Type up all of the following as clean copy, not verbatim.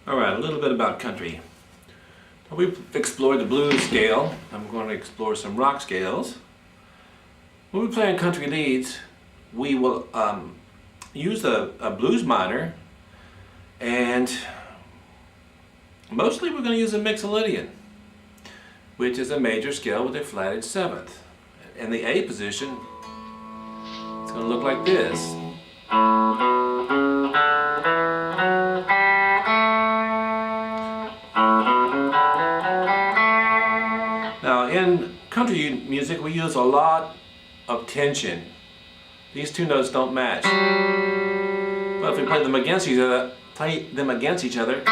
Alright, a little bit about country. We've explored the blues scale. I'm going to explore some rock scales. When we play on country leads, we will use a blues minor, and mostly we're going to use a mixolydian, which is a major scale with a flatted seventh. And the A position, it's going to look like this. Now in country music we use a lot of tension. These two notes don't match. But if we play them against each other, we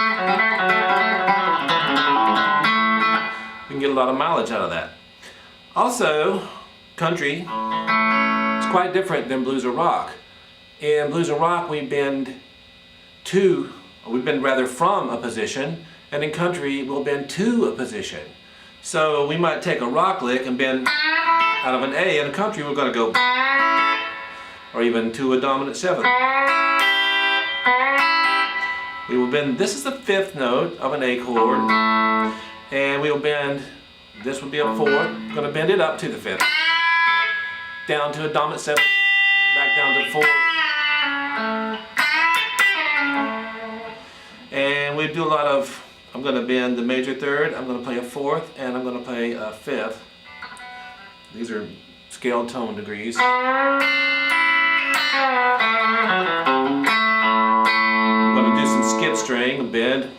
can get a lot of mileage out of that. Also, country is quite different than blues or rock. In blues and rock we bend from a position, and in country we'll bend to a position. So we might take a rock lick and bend out of an A. In country we're going to go, or even to a dominant seventh. We will bend, this is the fifth note of an A chord, and we will bend, this would be a fourth, we're going to bend it up to the fifth, down to a dominant seventh, back down to four. And we do a lot of, I'm going to bend the major third, I'm going to play a fourth, and I'm going to play a fifth. These are scale tone degrees. I'm going to do some skip string, a bend.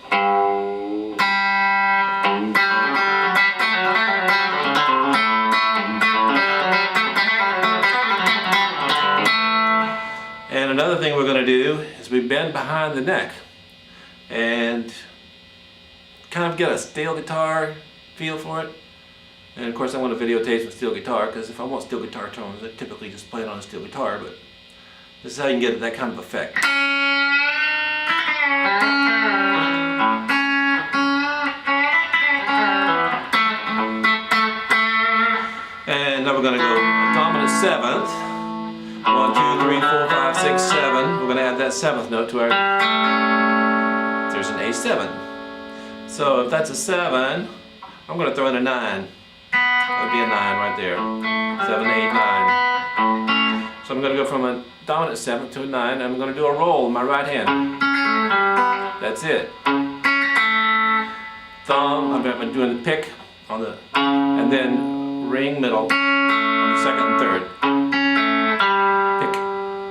And another thing we're going to do is we bend behind the neck and kind of get a steel guitar feel for it. And of course I want to videotape some steel guitar, because if I want steel guitar tones I typically just play it on a steel guitar, but this is how you can get that kind of effect. And now we're going to go dominant seventh. 1, 2, 3, 4, 5, 6, 7. We're going to add that seventh note to our, there's an A7. So if that's a 7, I'm going to throw in a 9. That would be a 9 right there. 7, 8, 9. So I'm going to go from a dominant seventh to a 9, and I'm going to do a roll with my right hand. That's it. Thumb, I'm doing the pick on the, and then ring middle on the second and third. Pick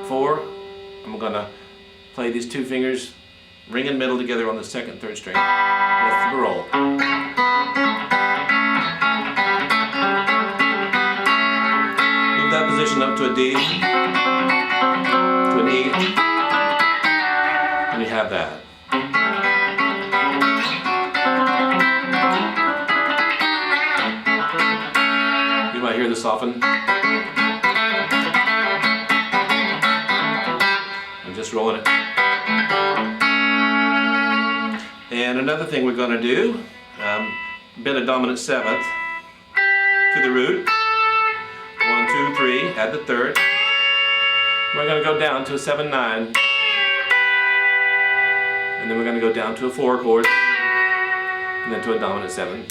4. I'm going to play these two fingers, ring and middle together on the second and third string. That's the roll. Move that position up to a D, to an E, and you have that. You might hear the soften. I'm just rolling it. And another thing we're going to do, bend a dominant seventh to the root. 1, 2, 3, add the third. We're going to go down to a 7, 9. And then we're going to go down to a 4 chord. And then to a dominant 7.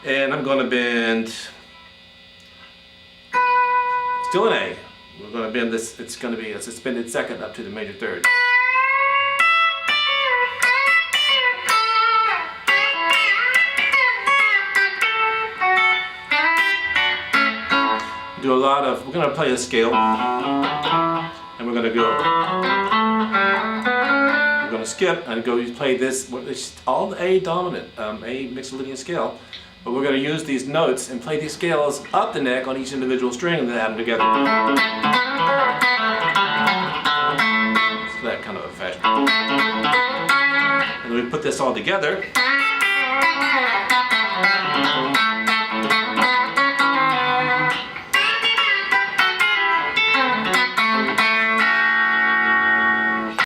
And I'm going to bend, still an A. We're going to bend this, it's going to be a suspended second up to the major third. Do a lot of, we're going to play a scale, and we're going to go, we're going to skip and go play this, it's all A dominant, A mixolydian scale. But we're going to use these notes and play these scales up the neck on each individual string and then add them together. So that kind of a fashion. And then we put this all together.